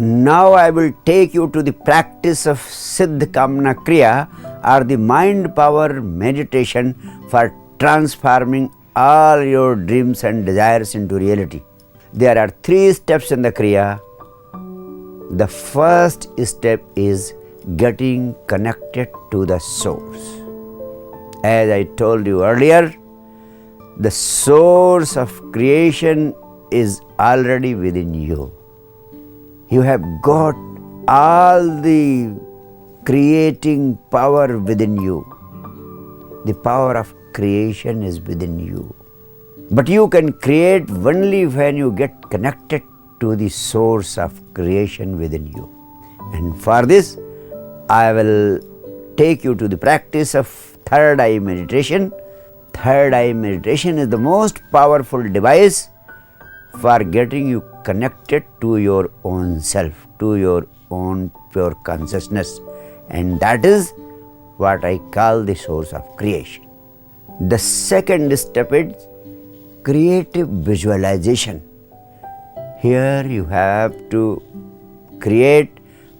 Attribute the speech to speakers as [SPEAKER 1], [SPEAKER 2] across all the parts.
[SPEAKER 1] Now I will take you to the practice of Siddha Kamana Kriya, or the mind power meditation for transforming all your dreams and desires into reality. There are 3 steps in the Kriya. The first step is getting connected to the source. As I told you earlier, the source of creation is already within you. You have got all the creating power within you. The power of creation is within you. But you can create only when you get connected to the source of creation within you. And for this, I will take you to the practice of third eye meditation. Third eye meditation is the most powerful device for getting you connected to your own self, to your own pure consciousness. And that is what I call the source of creation. The second step is creative visualization. Here you have to create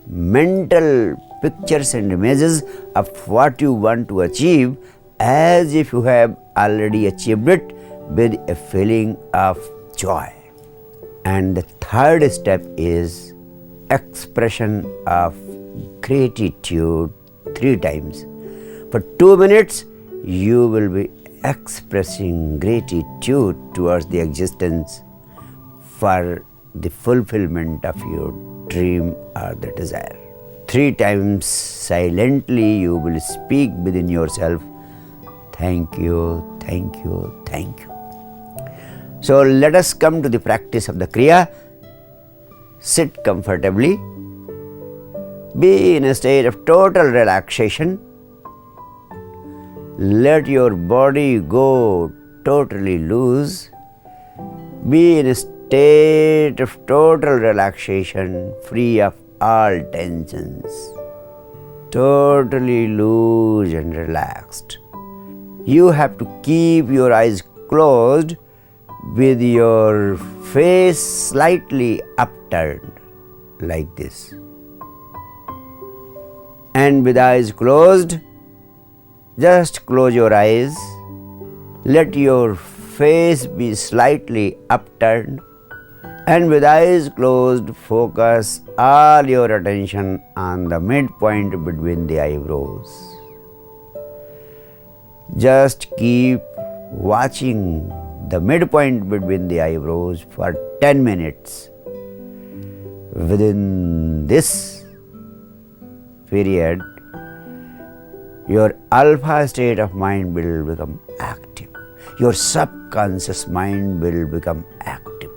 [SPEAKER 1] mental pictures and images of what you want to achieve, as if you have already achieved it, with a feeling of joy. And the third step is expression of gratitude 3 times. For 2 minutes, you will be expressing gratitude towards the existence for the fulfillment of your dream or the desire. 3 times silently you will speak within yourself, thank you, thank you, thank you. So let us come to the practice of the Kriya. Sit comfortably. Be in a state of total relaxation. Let your body go totally loose. Be in a state of total relaxation, free of all tensions. Totally loose and relaxed. You have to keep your eyes closed with your face slightly upturned, like this. And with eyes closed, just close your eyes. Let your face be slightly upturned. And with eyes closed, focus all your attention on the midpoint between the eyebrows. Just keep watching the midpoint between the eyebrows for 10 minutes. Within this period, your alpha state of mind will become active. Your subconscious mind will become active.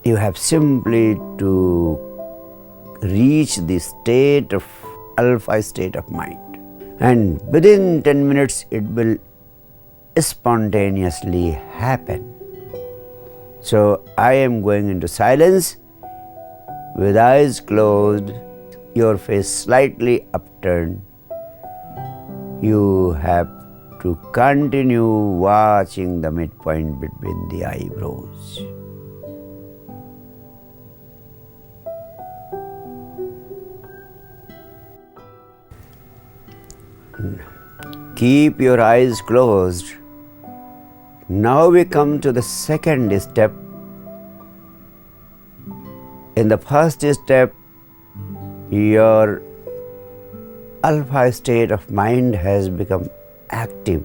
[SPEAKER 1] You have simply to reach the state of alpha state of mind. And within 10 minutes, it will spontaneously happen. So I am going into silence with eyes closed, your face slightly upturned. You have to continue watching the midpoint between the eyebrows. Keep your eyes closed. Now we come to the second step. In the first step, your alpha state of mind has become active.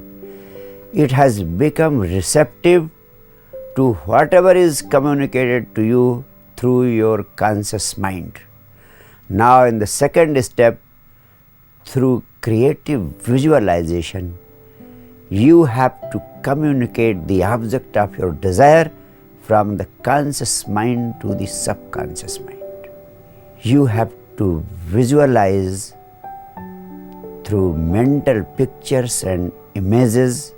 [SPEAKER 1] It has become receptive to whatever is communicated to you through your conscious mind. Now in the second step, through creative visualization, you have to communicate the object of your desire from the conscious mind to the subconscious mind. You have to visualize through mental pictures and images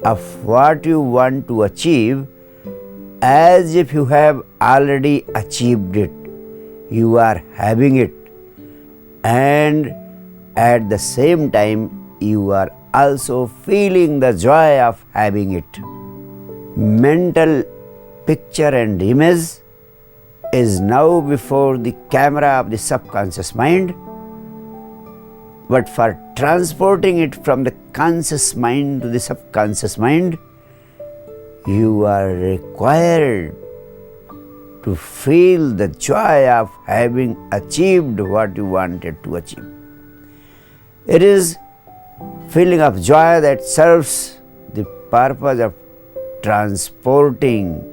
[SPEAKER 1] of what you want to achieve, as if you have already achieved it. You are having it, and at the same time you are also feeling the joy of having it. Mental picture and image is now before the camera of the subconscious mind, but for transporting it from the conscious mind to the subconscious mind, you are required to feel the joy of having achieved what you wanted to achieve. It is feeling of joy that serves the purpose of transporting.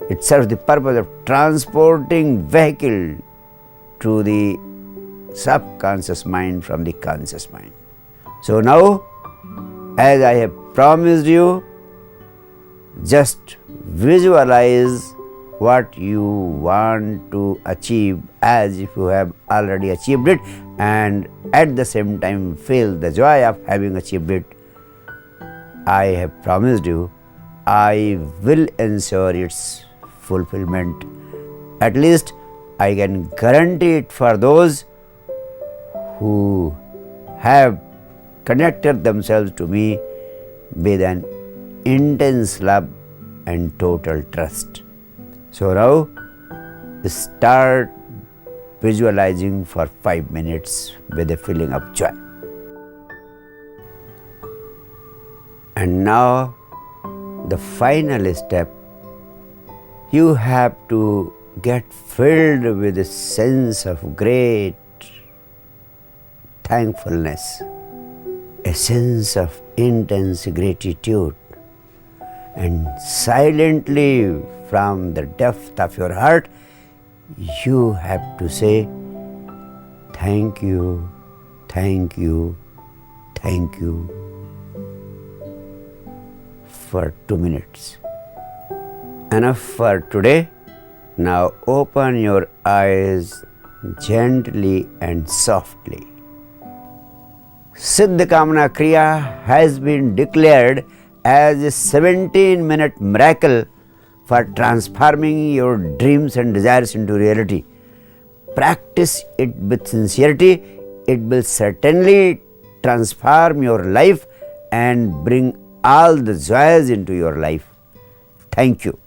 [SPEAKER 1] It serves the purpose of transporting vehicle to the subconscious mind from the conscious mind. So now, as I have promised you, just visualize what you want to achieve as if you have already achieved it, and at the same time feel the joy of having achieved it. I have promised you, I will ensure its fulfillment. At least I can guarantee it for those who have connected themselves to me with an intense love and total trust. So now start visualizing for 5 minutes with a feeling of joy. And now the final step, you have to get filled with a sense of great thankfulness, a sense of intense gratitude, and silently from the depth of your heart, you have to say, thank you, thank you, thank you, for 2 minutes. Enough for today. Now open your eyes gently and softly. Siddha Kamana Kriya has been declared as a 17-minute miracle for transforming your dreams and desires into reality. Practice it with sincerity. It will certainly transform your life and bring all the joys into your life. Thank you.